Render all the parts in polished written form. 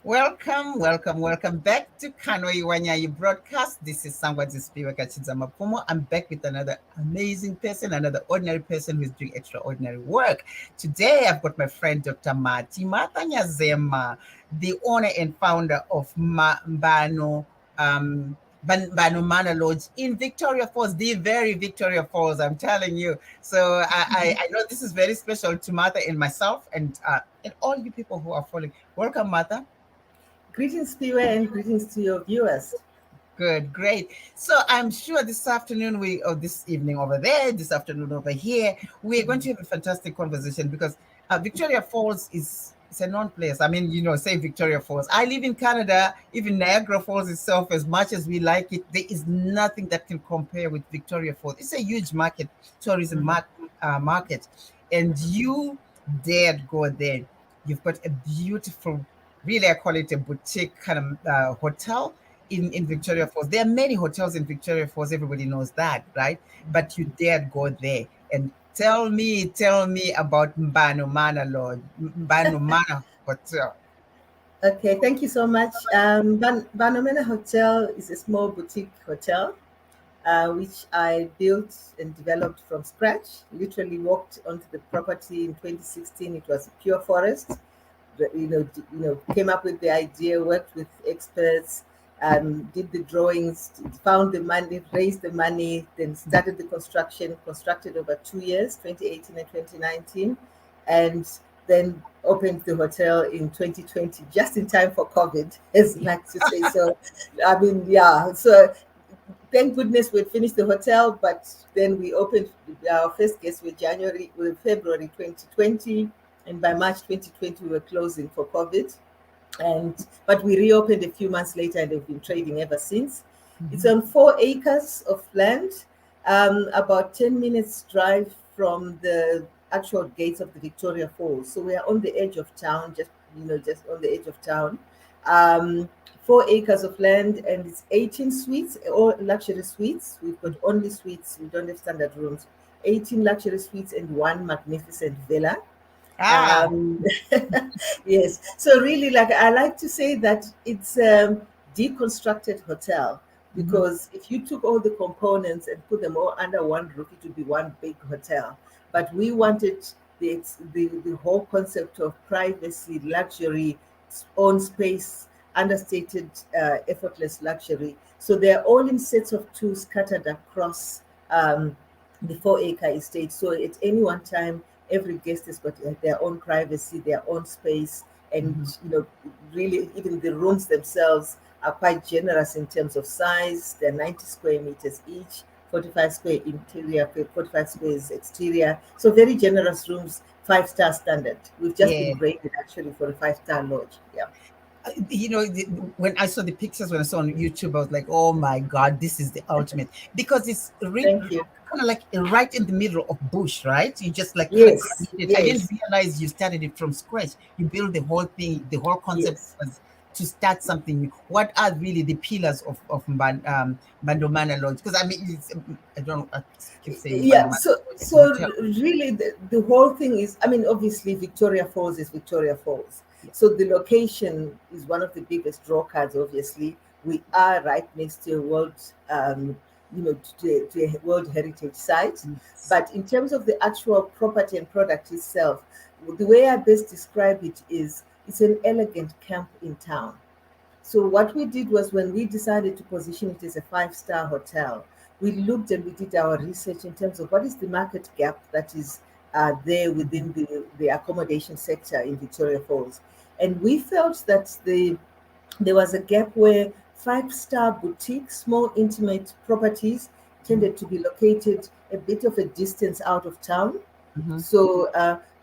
Welcome, welcome, welcome back to Kano Iwanyayi broadcast. This is Sangwazi Spiwaka Chizamapumo. I'm back with another amazing person, another ordinary person who's doing extraordinary work. Today, I've got my friend, Dr. Martha Nyazema, the owner and founder of Mbano, Mbano Manor Lodge in Victoria Falls, the very Victoria Falls, I'm telling you. So I know this is very special to Martha and myself and all you people who are following. Welcome, Martha. Greetings, Piwe, and greetings to your viewers. Good, great. So I'm sure this afternoon or this evening over there, this afternoon over here, we're going to have a fantastic conversation because Victoria Falls is it's a known place. I mean, say Victoria Falls. I live in Canada. Even Niagara Falls itself, as much as we like it, there is nothing that can compare with Victoria Falls. It's a huge market, tourism market, and you dared go there. You've got a beautiful, really, I call it a boutique kind of hotel in Victoria Falls. There are many hotels in Victoria Falls. Everybody knows that, right? But you dared go there and tell me about Mbano Manor Lodge, Mbano Manor Hotel. Okay, thank you so much. Banomena Hotel is a small boutique hotel, which I built and developed from scratch. Literally walked onto the property in 2016. It was a pure forest. Came up with the idea, worked with experts, did the drawings, found the money, raised the money, then started the construction, constructed over 2 years, 2018 and 2019, and then opened the hotel in 2020, just in time for COVID, as I like to say. So, I mean, yeah. So, thank goodness we finished the hotel, but then we opened our first guest with February 2020, and by March 2020 we were closing for COVID. But we reopened a few months later, and they've been trading ever since. It's on 4 acres of land, about 10 minutes drive from the actual gates of the Victoria Falls. So we are on the edge of town, just on the edge of town. 4 acres of land, and it's 18 suites, all luxury suites. We've got only suites, we don't have standard rooms. 18 luxury suites and one magnificent villa. Ah, Yes. So really, like I like to say that it's a deconstructed hotel, because if you took all the components and put them all under one roof, it would be one big hotel. But we wanted the whole concept of privacy, luxury, own space, understated, effortless luxury. So they're all in sets of two scattered across the 4 acre estate. So at any one time, every guest has got their own privacy, their own space, and really, even the rooms themselves are quite generous in terms of size. They're 90 square meters each, 45 square interior, 45 squares exterior. So very generous rooms, 5-star standard. We've just been yeah. graded actually for a 5-star lodge. Yeah. When I saw the pictures, when I saw on YouTube, I was like, oh my God, this is the ultimate. Because it's really Thank you. kind of like right in the middle of bush, right? You just like kind of Yes. created. I didn't Yes. realize you started it from scratch. You built the whole thing, the whole concept Yes. was to start something new. What are really the pillars of Bandomana Lodge? Because I mean, I keep saying Yeah, Bandomana so Hotel. really the whole thing is, I mean, obviously Victoria Falls is Victoria Falls. Yeah. So the location is one of the biggest draw cards. Obviously, we are right next to a to a World Heritage Site. Yes. But in terms of the actual property and product itself, the way I best describe it is it's an elegant camp in town. So what we did was, when we decided to position it as a 5-star hotel, we looked and we did our research in terms of what is the market gap that is there within the accommodation sector in Victoria Falls. And we felt that there was a gap where 5-star boutique, small intimate properties tended to be located a bit of a distance out of town. Mhm. So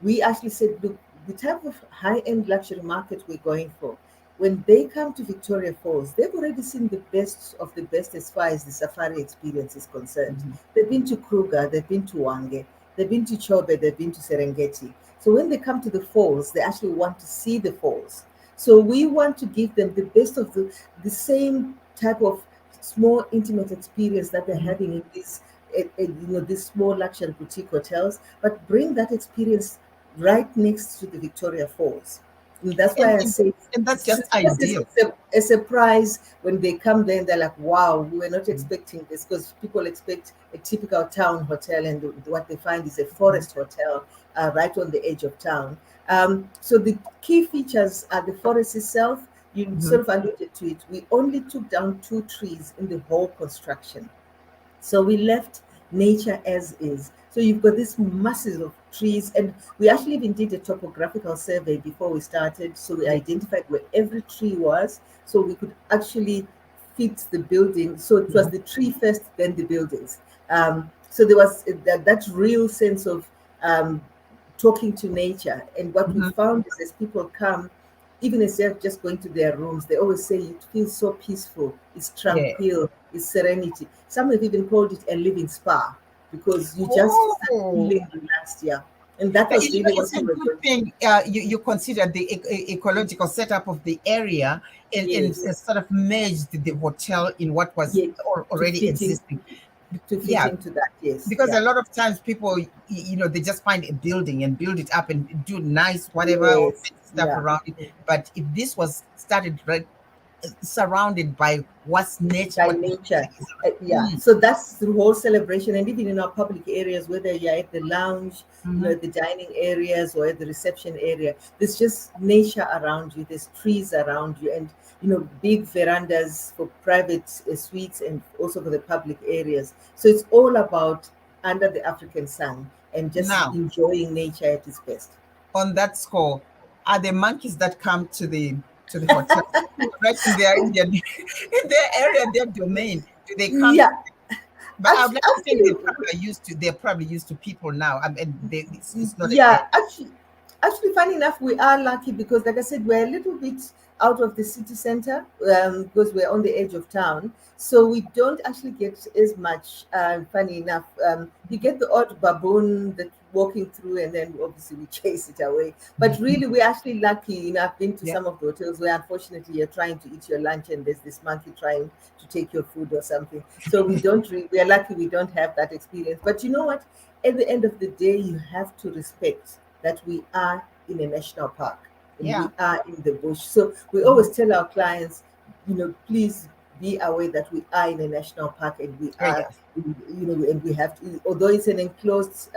we actually said, look, the type of high-end luxury market we're going for, when they come to Victoria Falls, they've already seen the best of the best as far as the safari experience is concerned. They've been to Kruger, they've been to Wange, they've been to Chobe, they've been to Serengeti. So when they come to the falls, they actually want to see the falls. So we want to give them the best of the same type of small intimate experience that they're having in these small luxury boutique hotels, but bring that experience right next to the Victoria Falls. And that's and, why I and, say and that's it's just just ideal. a surprise when they come there and they're like, wow, we were not Mm-hmm. expecting this, because people expect a typical town hotel, and what they find is a forest hotel right on the edge of town. So the key features are the forest itself. You Mm-hmm. sort of alluded to it. We only took down 2 trees in the whole construction. So we left nature as is. So you've got these masses of trees, and we actually even did a topographical survey before we started. So we Yeah. identified where every tree was, so we could actually fit the building. So it was Mhm. the tree first, then the buildings. So there was that real sense of um, talking to nature. And what we Mhm. found is, as people come, even as they're just going to their rooms, they always say it feels so peaceful, it's Yeah. tranquil, it's serenity. Some have even called it a living spa, because you just start Oh, feeling relaxed. Yeah. And that but was really what it's we a were good going thing you consider the ecological setup of the area, and Yes, sort of merged the hotel in what was yes, to already fit in, existing. to fit Yeah, into that. Yes, because a yeah, lot of times people, they just find a building and build it up and do nice whatever or yes, fancy stuff yeah. around it. But if this was started right, surrounded by what's nature, By what nature nature. is Yeah. around. So that's the whole celebration. And even in our public areas, whether you're at the lounge, Mm-hmm. at the dining areas or at the reception area, there's just nature around you. There's trees around you, and big verandas for private suites, and also for the public areas. So it's all about under the African sun and just Now, enjoying nature at its best. on that score, are the monkeys that come to the hotel right in their area, their domain? Do they come? Yeah. But I would like to think Actually, they're probably used to people now. And it's not a yeah, threat. actually, funny enough, we are lucky because, like I said, we're a little bit out of the city center, because we're on the edge of town. So we don't actually get as much. Funny enough, you get the odd baboon that walking through, and then obviously we chase it away. But really, we're actually lucky. I've been to Yeah, some of the hotels where, unfortunately, you're trying to eat your lunch and there's this monkey trying to take your food or something. So we don't. We are lucky we don't have that experience. But you know what? At the end of the day, you have to respect that we are in a national park and yeah. we are in the bush. So we Mhm. always tell our clients, please be aware that we are in a national park, and we Great, are, yes. and we have to, although it's an enclosed,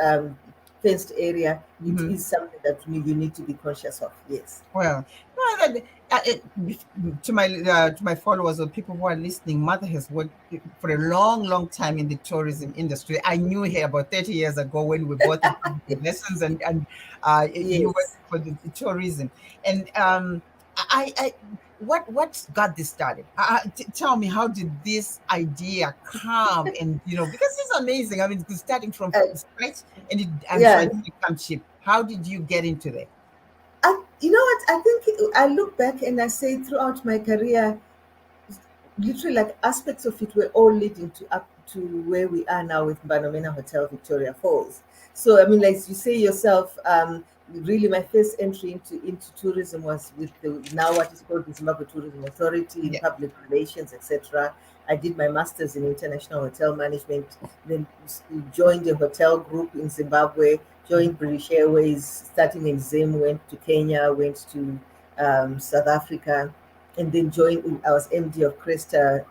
fenced area, it Mhm. is something that you need to be conscious of. Yes. Well, to my followers or people who are listening, Mother has worked for a long, long time in the tourism industry. I knew her about 30 years ago when we both had the lessons, and you worked Yes. for the tourism. And I what got this started? Tell me, how did this idea come? And because it's amazing. I mean, starting from Uh, scratch, and I'm sure yeah. it didn't come cheap. How did you get into that? You know what? I think I look back and I say, throughout my career, literally, like, aspects of it were all leading to up to where we are now with Mbano Hotel Victoria Falls. So I mean, like you say yourself, really my first entry into tourism was with the now what is called the Zimbabwe Tourism Authority in Yeah. public relations, etc. I did my master's in international hotel management, then joined a hotel group in Zimbabwe, joined British Airways, starting in Zim, went to Kenya, went to South Africa, and then joined. I was MD of Cresta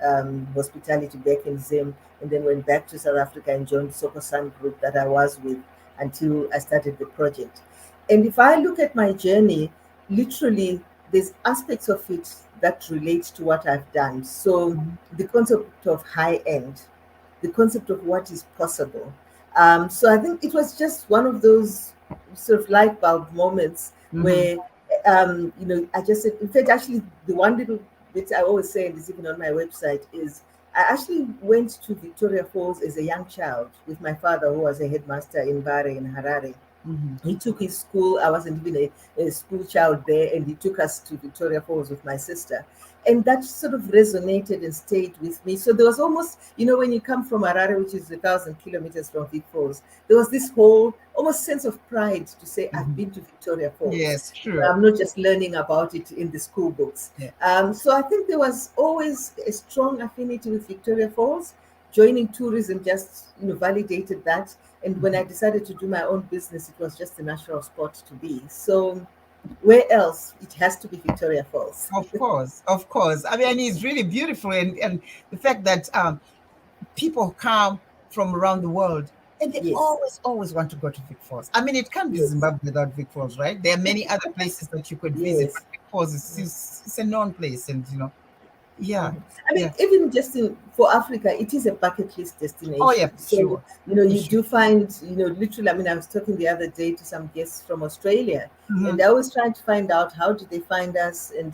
Hospitality back in Zim, and then went back to South Africa and joined Soko Sun Group that I was with until I started the project. And if I look at my journey, literally, there's aspects of it that relate to what I've done. So Mhm. the concept of high end, the concept of what is possible. So I think it was just one of those sort of light bulb moments Mhm. where, I just said, in fact, actually, the one little bit I always say, and it's even on my website, is I actually went to Victoria Falls as a young child with my father, who was a headmaster in Bare in Harare. Mhm. He took his school. I wasn't even a school child there, and he took us to Victoria Falls with my sister. And that sort of resonated and stayed with me. So there was almost, when you come from Harare, which is 1,000 kilometers from Vic Falls, there was this whole almost sense of pride to say, I've Mhm. been to Victoria Falls. Yes, true. I'm not just learning about it in the school books. Yeah. So I think there was always a strong affinity with Victoria Falls. Joining tourism just validated that. And when I Mhm. decided to do my own business, it was just a natural spot to be. So Where else? It has to be Victoria Falls. Of course, of course. I mean, it's really beautiful, and the fact that people come from around the world and they Yes, always want to go to Vic Falls. I mean, it can't be yes, Zimbabwe without Vic Falls, right? There are many other places that you could visit, but yes. Vic Falls is a known place, and yeah, Mhm. I mean, yeah. even just for Africa, it is a bucket list Oh yeah, destination. for So, sure, for you sure. do find, literally, I mean, I was talking the other day to some guests from Australia, Hmm. and I was trying to find out how did they find us and,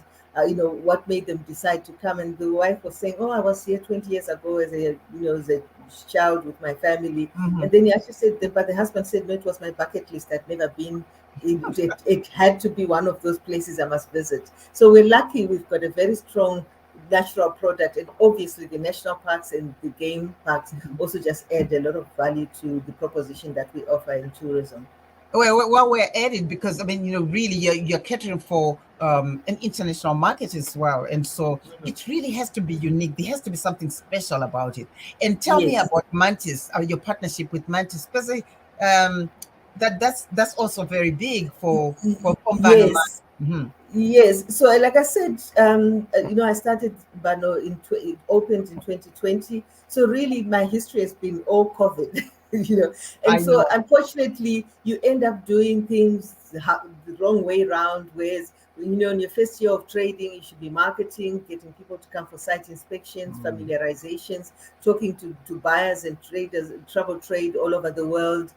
what made them decide to come. And the wife was saying, oh, I was here 20 years ago as a child with my family. Hmm. And then he actually said, but the husband said, no, it was my bucket list. I'd never been. It had to be one of those places I must visit. So we're lucky we've got a very strong natural product, and obviously the national parks and the game parks also just add a lot of value to the proposition that we offer in tourism. Well, we're at it because I mean, really, you're catering for an international market as well, and so Mhm. it really has to be unique. There has to be something special about it. And tell me Yes. about Mantis, your partnership with Mantis, especially um, that's also very big for Mbano. Yes. Mm-hmm. Yes. So, like I said, I started Mbano it opened in 2020. So, really, my history has been all COVID, And I so, know. unfortunately, you end up doing things the wrong way around. Whereas, in your first year of trading, you should be marketing, getting people to come for site inspections, Mm. familiarizations, talking to buyers and traders, travel trade all over the world,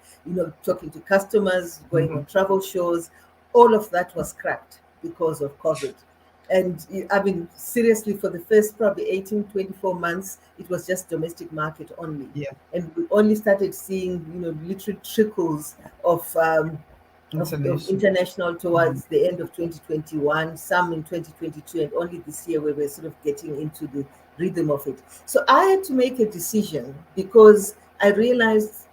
talking to customers, going Mhm. on travel shows. All of that was scrapped because of COVID. And I mean, seriously, for the first probably 18, 24 months, it was just domestic market only. Yeah, And we only started seeing, literally trickles of, of international. international Mhm. towards the end of 2021, some in 2022, and only this year where we're sort of getting into the rhythm of it. So I had to make a decision because I realized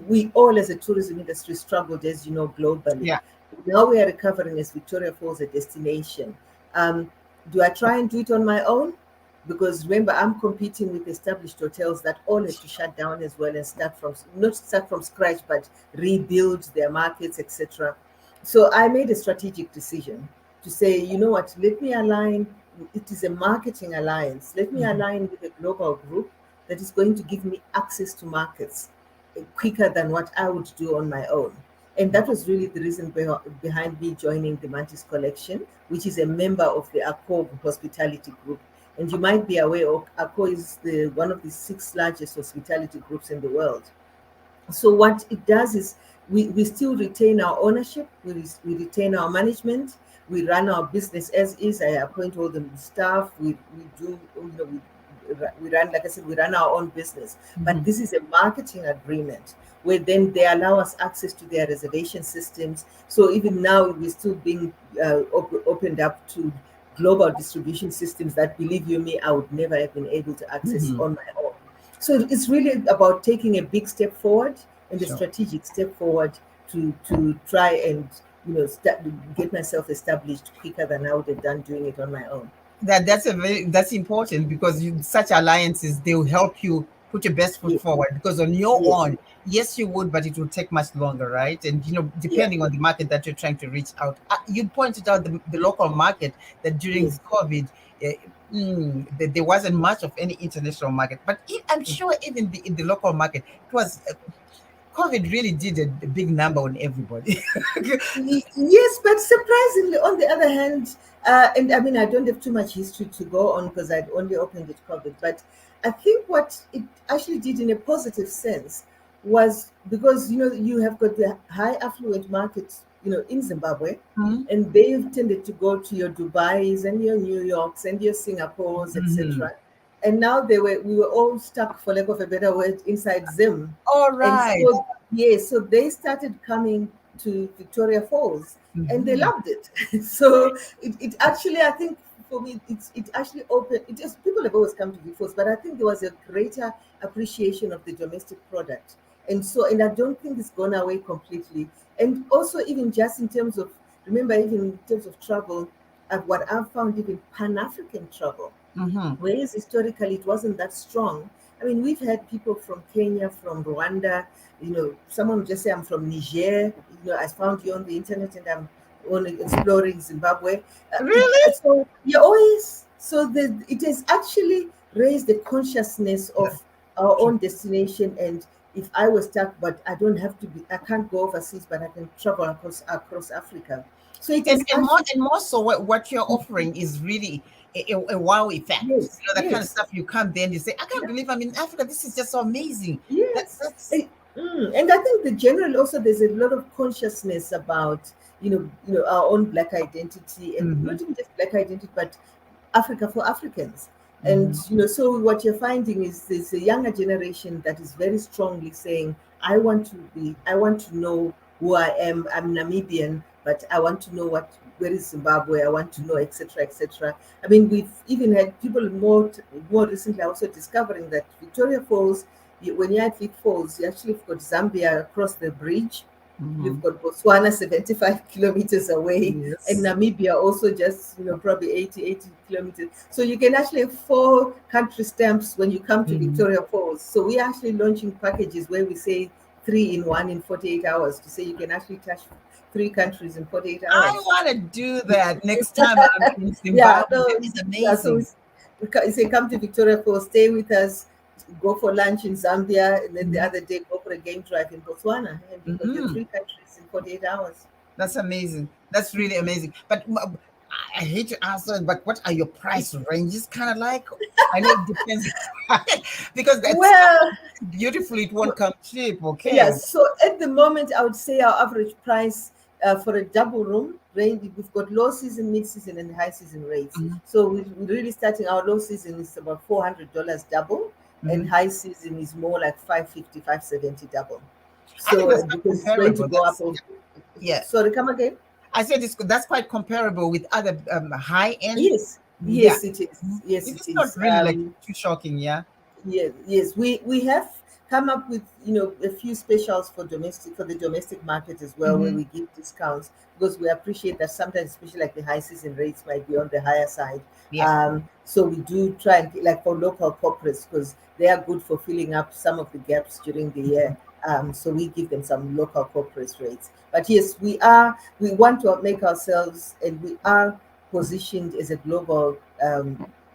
we all as a tourism industry struggled, as you know, globally. Yeah. Now we are recovering as Victoria Falls a destination. Um, do I try and do it on my own? Because remember, I'm competing with established hotels that all had to shut down as well and not start from scratch, but rebuild their markets, etc. So I made a strategic decision to say, you know what, let me align. It is a marketing alliance. Let me Mhm. align with a global group that is going to give me access to markets quicker than what I would do on my own. And that was really the reason behind me joining the Mantis Collection, which is a member of the Accor Hospitality Group. And you might be aware, Accor is one of the six largest hospitality groups in the world. So what it does is we still retain our ownership, we retain our management, we run our business as is. I appoint all the staff, we do, we run, like I said, we run our own business. But Mhm. this is a marketing agreement where then they allow us access to their reservation systems. So even now we're still being opened up to global distribution systems that, believe you me, I would never have been able to access Mhm. on my own. So it's really about taking a big step forward and a Sure. strategic step forward to try and get myself established quicker than I would have done doing it on my own. That's important because such alliances, they'll help you put your best foot Yes, forward, because on your yes, own, yes you would, but it will take much longer, right? And yeah, depending on the market that you're trying to reach out, you pointed out the local market, that during yes. the COVID, there wasn't much of any international market, but I'm sure even in the local market, it was COVID really did a big number on everybody. Yes, but surprisingly, on the other hand, and I mean, I don't have too much history to go on because I'd only opened it COVID, but I think what it actually did in a positive sense was because, you have got the high affluent markets, in Zimbabwe, Mhm. and they've tended to go to your Dubais and your New Yorks and your Singapores, Mhm. etc. And now we were all stuck, for lack of a better word, inside Zim. All And right. so, yes, so they started coming to Victoria Falls and they Mhm. loved it. So it actually, I think for me, it actually opened, it just, people have always come to Vic Falls, but I think there was a greater appreciation of the domestic product. And so, and I don't think it's gone away completely. And also, even just in terms of, remember, even in terms of travel, what I've found, even Pan African travel, Mhm. whereas historically it wasn't that strong. I mean, we've had people from Kenya, from Rwanda, someone would just say, I'm from Niger, I found you on the internet and I'm on exploring Zimbabwe. Really? So you always so it has actually raised the consciousness Yeah. of our True. own destination. And if I was stuck, but I don't have to be, I can't go overseas, but I can travel across Africa. So it And is actually and more so what you're offering is really a wow effect. yes, You know, that kind of yes. stuff you come there and you say, I can't believe I'm in Africa. This is just so amazing. Yes. That's And I think the general also there's a lot of consciousness about our own black identity, and hmm not even just black identity, but Africa for Africans. And hmm so what you're finding is there's a younger generation that is very strongly saying, I want to know who I am. I'm Namibian, but I want to know where is Zimbabwe. I want to know, etc., etc. I mean, we've even had people more recently also discovering that Victoria Falls, when you're at Vic Falls, you actually have got Zambia across the bridge. hmm You've got Botswana 75 kilometers away, and yes. Namibia also just, probably 80 kilometers. So you can actually have 4 country stamps when you come to Mhm. Victoria Falls. So we're actually launching packages where we say 3 in 1 in 48 hours to say you can actually touch 3 countries in 48 I hours. want to do that next time I'm in Yeah, Zimbabwe. That no, is yeah. So amazing. we say come to Victoria Falls, stay with us, go for lunch in Zambia, and then the Mhm. other day go for a game drive in Botswana, and you've got your Mhm. 3 countries in 48 hours. That's amazing. That's really amazing. But I hate to answer it, but what are your price ranges kind of like? I know it depends because that stuff Well, beautiful, it won't come cheap. Okay. yes. So at the moment, I would say our average price for a double room range, we've got low season, mid season, and high season rates. Mhm. So we're really starting our low season is about $400 double, and Mhm. high season is more like 550, 570 double. I think So that's quite because it's going to comparable. go up. That's yeah. Sorry, come again. I said that's quite comparable with other high end. Yes, Yeah. yes, it is. Mhm. Yes, It it is not is. really like too shocking. Yeah. Yes, yes, we have come up with a few specials for the domestic market as well, where hmm we give discounts because we appreciate that sometimes, especially like the high season rates, might be on the higher side. Yeah. So we do try and like for local corporates because they are good for filling up some of the gaps during the year. So we give them some local corporate rates. But yes, we want to make ourselves, and we are positioned as a global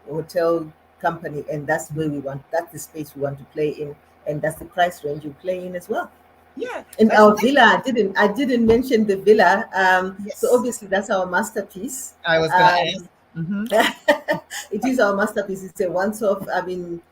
hotel company, and that's the space we want to play in, and that's the price range you play in as well. Yeah. And That's our villa, I didn't mention the villa. So yes. obviously that's our masterpiece. I was gonna ask. um, hmm it is our masterpiece. It's a once-off. I mean,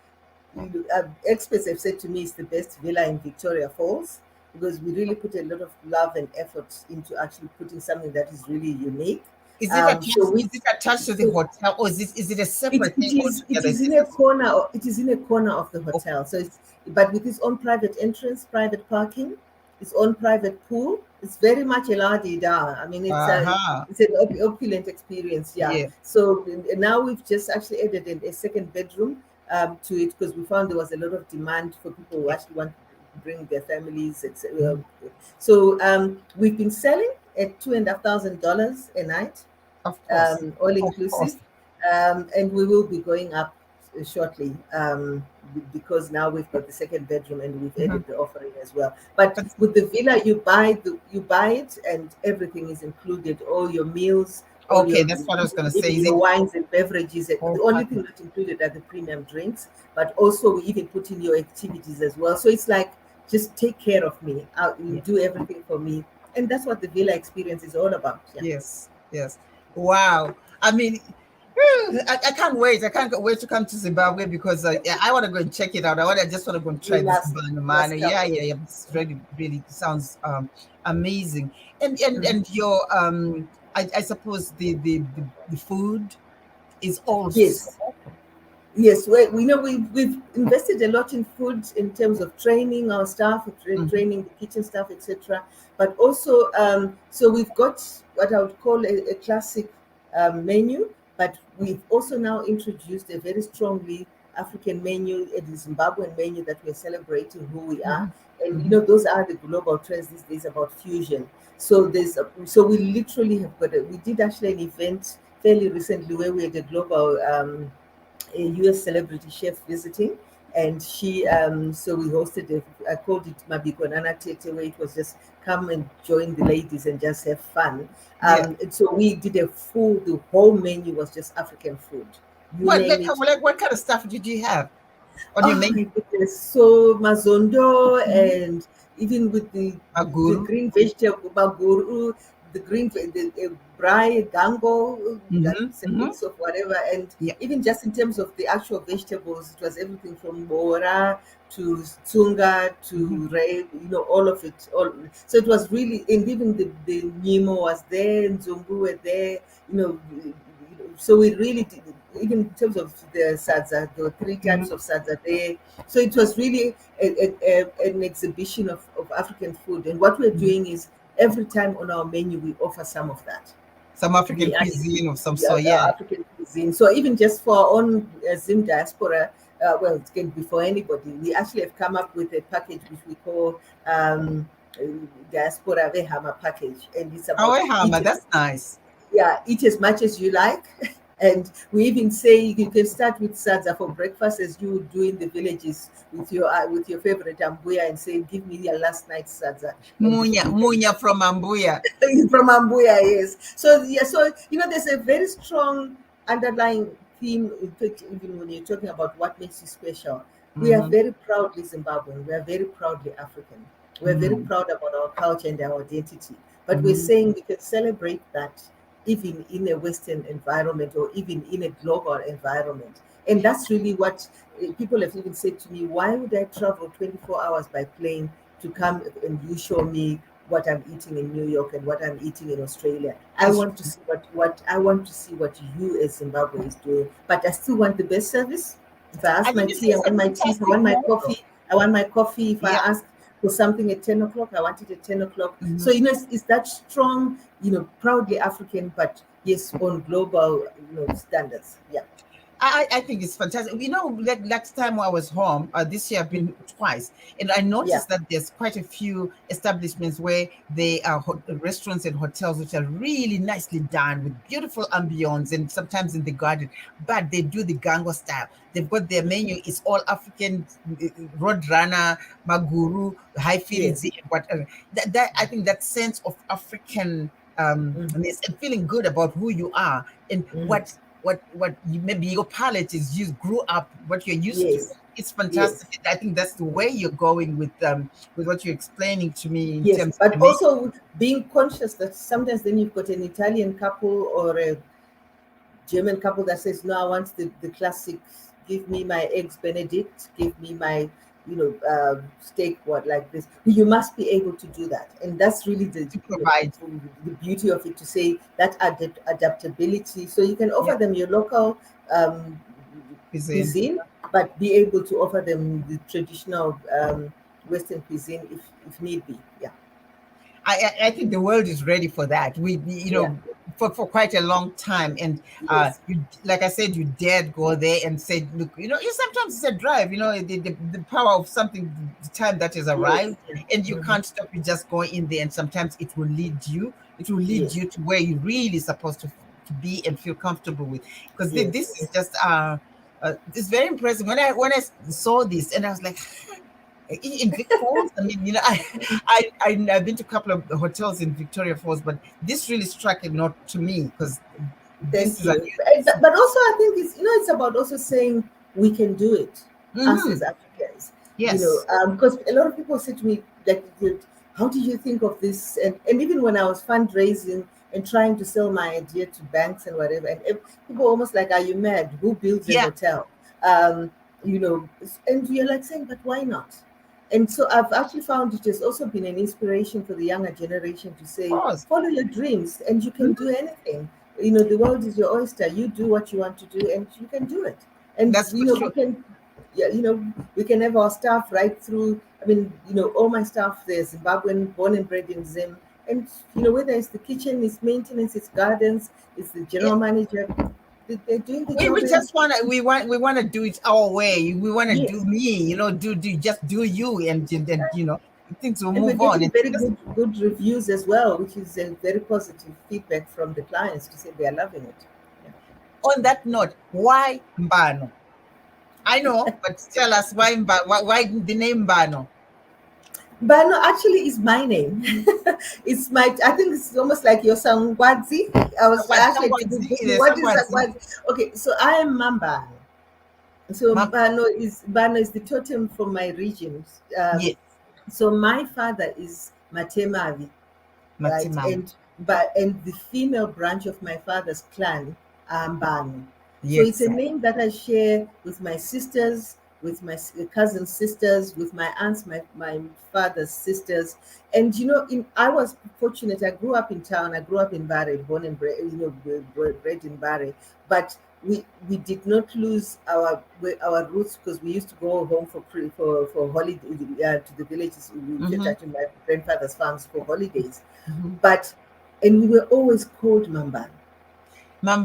experts have said to me it's the best villa in Victoria Falls because we really put a lot of love and effort into actually putting something that is really unique. Is it So attached? we Is it attached to the so hotel, or is it a It, separate it thing is it altogether? is Is in it a corner. It is in a corner of the okay? hotel. So it's but with its own private entrance, private parking, its own private pool. It's very much a la di da. I mean, Uh-huh. it's an opulent experience. Yeah. Yeah. So now we've just actually added a second bedroom to it because we found there was a lot of demand for people who Yeah. actually want to bring their families. Mhm. So we've been selling at $2,500 a night, Of course. all Of course. inclusive. And we will be going up shortly because now we've got the second bedroom and we've Mhm. added the offering as well. But But with the villa, you buy it and everything is included. All your meals, all okay, your that's what I was gonna say. even Is your it wines and beverages. whole The only thing package? not included are the premium drinks, but also we even put in your activities as well. So it's like just take care of me. You Yeah. do everything for me, and that's what the villa experience is all about. Yeah. Yes. Yes. Wow. I mean, I can't wait. I can't wait to come to Zimbabwe because yeah, I want to go and check it out. I just want to go and try You this must Mbano. come Yeah, in. yeah, yeah. It's really, really sounds amazing. Mhm. And your I suppose the food is also Yes, yes. We know we've invested a lot in food in terms of training our staff, Mhm, training the kitchen staff, etc. But also, so we've got what I would call a classic menu, but we've also now introduced a very strongly African menu, a Zimbabwean menu that we're celebrating who we are. mhm, And mhm. those are the global trends these days about fusion. So so we literally have we did actually an event fairly recently where we had a global a US celebrity chef visiting, and she so we hosted I called it Mabikonana Tete, where it was just come and join the ladies and just have fun. Yeah. And so we did the whole menu was just African food, you name it. What kind of stuff did you have on your Oh my menu? goodness. So mazondo, Mhm. and even with the Maguru. green vegetable baguru, the green the braai gango, that Mm-hmm. is a Mm-hmm. mix of whatever. And Yeah. even just in terms of the actual vegetables, it was everything from bora to tsunga Mm-hmm. to ray, all of it. All so it was really, and even the Nimo was there, and Zumbu were there, you know. So we really did, even in terms of the sadza, there were three Mm-hmm. types of sadza there. So it was really an exhibition of African food. And what we're Mm-hmm. doing is every time on our menu, we offer some of that. Some African We actually, cuisine of some sort. Yeah. African cuisine. So even just for our own Zim diaspora, well, it can be for anybody. We actually have come up with a package which we call uh, Diaspora Vehama package. And it's about Awe Hama, that's nice. yeah, eat as much as you like. And we even say you can start with sadza for breakfast, as you would do in the villages with your favorite ambuya, and say, "Give me your last night's sadza," and Munya, you can Munya from Ambuya. from ambuya, yes. So yeah, so there's a very strong underlying theme. In fact, even when you're talking about what makes you special, we are Mm-hmm. very proudly Zimbabwean. We are very proudly African. We're very Mm-hmm. proud about our culture and our identity. But we're Mm-hmm. saying we can celebrate that even in a Western environment or even in a global environment. And that's really what people have even said to me, why would I travel 24 hours by plane to come and you show me what I'm eating in New York and what I'm eating in Australia? I That's want to see what I want to see what you as Zimbabwe is doing. But I still want the best service. If I I ask my think tea, I it's a want my tea. I fantastic want my motto. coffee. I want my coffee. If I Yeah. ask for something at 10 o'clock, I want it at 10 o'clock. Mm-hmm. So, it's that strong, proudly African, but yes, on global, standards. Yeah. I think it's fantastic. Last time I was home, this year I've been twice, and I Yeah. noticed that there's quite a few establishments where they are restaurants and hotels which are really nicely done with beautiful ambience and sometimes in the garden, but they do the Gango style. They've got their menu, it's all African, roadrunner, maguru, high Yes. filizi, and whatever. That I think that sense of African Mhm. and feeling good about who you are and Mhm. what maybe your palate is used grew up what you're used to. Yes. It's Yes. fantastic. I think that's the way you're going with what you're explaining to me in Yes. terms of But the menu. also being conscious that sometimes then you've got an Italian couple or a German couple that says, no, I want the classic, give me my eggs Benedict, give me my, steak, what, like this. You must be able to do that. And that's really To provide. the beauty of it, to say that adaptability. So you can offer Yeah, them your local um, cuisine. cuisine, but be able to offer them the traditional Western cuisine if need be. Yeah. I think the world is ready for that. Yeah. For quite a long time, and Yes. you, like I said, you dared go there and said, look, sometimes it's a drive. The power of something, the time that has Yes. arrived, and you Mhm. can't stop. You just go in there, and sometimes it will lead you. It will lead Yes. you to where you're really supposed to be and feel comfortable with. Because this Yes. is just it's very impressive. When I saw this, and I was like, in Vic Falls. I mean, I've been to a couple of hotels in Victoria Falls, but this really struck a note to me because this Thank is a you. But also, I think it's about also saying we can do it, us hmm as Africans. yes, Because a lot of people say to me, like, how did you think of this? And even when I was fundraising and trying to sell my idea to banks and whatever, and people almost like, are you mad? Who builds a yeah, hotel? Um, and you're like saying, but why not? And so I've actually found it has also been an inspiration for the younger generation to of say, course. follow your dreams and you can Mhm. do anything. The world is your oyster. You do what you want to do and you can do it. And That's for we sure. can, yeah, we can have our staff right through. I mean, all my staff, they're Zimbabwean, born and bred in Zim. And whether it's the kitchen, it's maintenance, it's gardens, it's the Yeah. general manager, they're doing the We, job. we And just want to do it our way. We want to do yes, me, do just do you, and things will and we're move on. getting And very just good reviews as well, which is a very positive feedback from the clients to say they are loving it. Yeah. on that note, why Mbano? I know, but tell us why the name Mbano? Mbano actually is my name. It's my. I think it's almost like your Sangwadzi. I was What actually to someone's Google is what is someone's Sangwadzi. Okay, so I am Mambano. So mom? Mbano is the totem from my region. Yes, So my father is Matemavi, right? Matimam. And the female branch of my father's clan are Mbano. So it's Yes, a name that I share with my sisters, with my cousin sisters, with my aunts, my father's sisters. And I was fortunate. I grew up in town. I grew up in Bari, born and bred, bred in Bari. But we did not lose our roots because we used to go home for holiday to the villages. We mm-hmm. to my grandfather's farms for holidays. Mm-hmm. But and we were always called Mamban.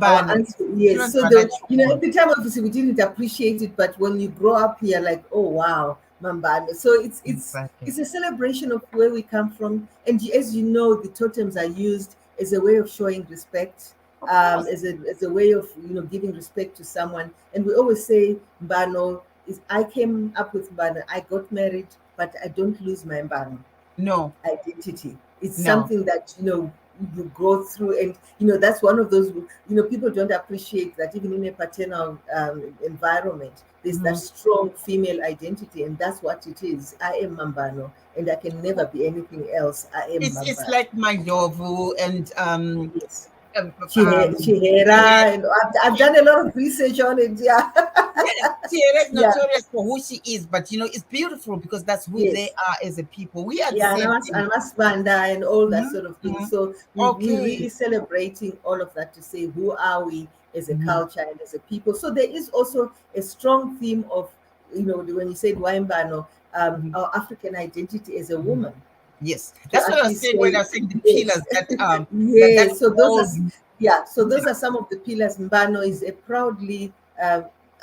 Our Mambano. answer, yes. Children So are at the time obviously we didn't appreciate it, but when you grow up here, like, oh wow, Mambano. So exactly. it's a celebration of where we come from, and as you know, the totems are used as a way of showing respect, Of course. as a way of giving respect to someone. And we always say Mbano is. I came up with Mbano. I got married, but I don't lose my Mbano No, identity. It's no. something that you go through, and that's one of those. People don't appreciate that even in a paternal environment, there's that Mm-hmm. strong female identity, and that's what it is. I am Mambano, and I can never be anything else. I am It's Mambano. like my Yovu and Yes. um, Tiere. Chihera, and I've done a lot of research on it. Yeah. Tiere is Yeah. notorious for who she is, but it's beautiful because that's who they Yes. are as a people. We are the Yeah, same thing. and Banda and all that Mhm, sort of thing. mhm. So we Okay. really celebrating all of that to say who are we as a Mhm, culture and as a people. So there is also a strong theme of when you said Waimbano, mhm, our African identity as a mhm. woman, Yes, to that's what I was actually saying when I say was saying the yes. pillars that that Yes, so those hold. are yeah, so You those know, are some of the pillars. Mbano is a proudly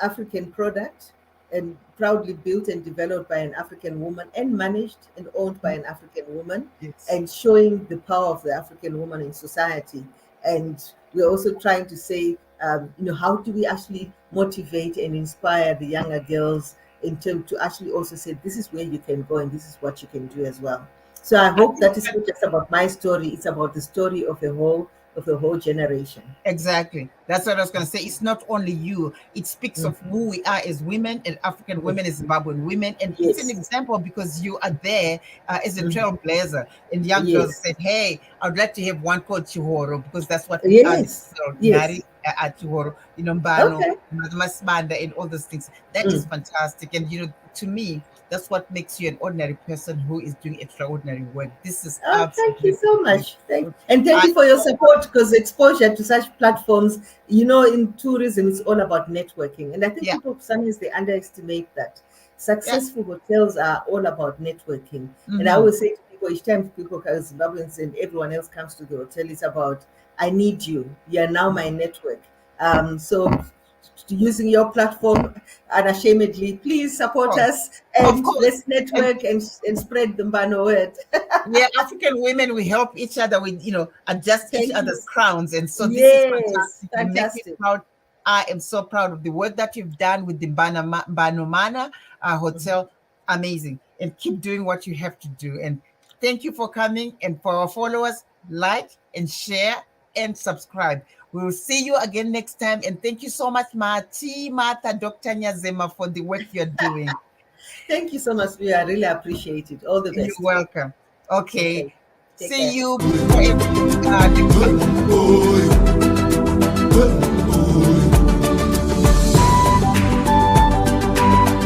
African product, and proudly built and developed by an African woman, and managed and owned by mhm. an African woman, Yes. and showing the power of the African woman in society. And we're also trying to say, how do we actually motivate and inspire the younger girls in terms to actually also say, this is where you can go and this is what you can do as well. So I I hope think that it's that not just about my story; it's about the story of a whole generation. exactly. That's what I was going to say. It's not only you. It speaks Mm. of who we are as women and African women, Yes, as Zimbabwean women, and it's an yes, example because you are there as a mm. trailblazer. And young girls Yes, said, "Hey, I'd like to have one called Chihoro because that's what we are. The yes, girl yes. married at Chihoro, Mbano, Okay. Masmanda, and all those things. That is Mm. fantastic. And to me, that's what makes you an ordinary person who is doing extraordinary work. This is Oh, thank you absolutely so much. beautiful. Thank I you for your support, because exposure to such platforms, in tourism, it's all about networking. And I think yeah, people sometimes they underestimate that. yeah. Successful hotels are all about networking. And I Mm-hmm. always say to people, each time people, as Zimbabweans and everyone else comes to the hotel, it's about, I need you. You are now my network. So using your platform unashamedly, please support course, us, of and course. let's And network and spread the Mbano word. we are African women. We help each other. We, adjust each Thank you. other's crowns. And so this is Yes, fantastic. You make me fantastic. proud. I am so proud of the work that you've done with the Mbano Mana Hotel. Amazing. And keep doing what you have to do. And thank you for coming. And for our followers, like and share and subscribe. We will see you again next time. And thank you so much, Martha, Dr. Nyazema, for the work you're doing. Thank you so much. We are really appreciate it. All the You're best. welcome. Okay. Okay. Take See care. you before next time.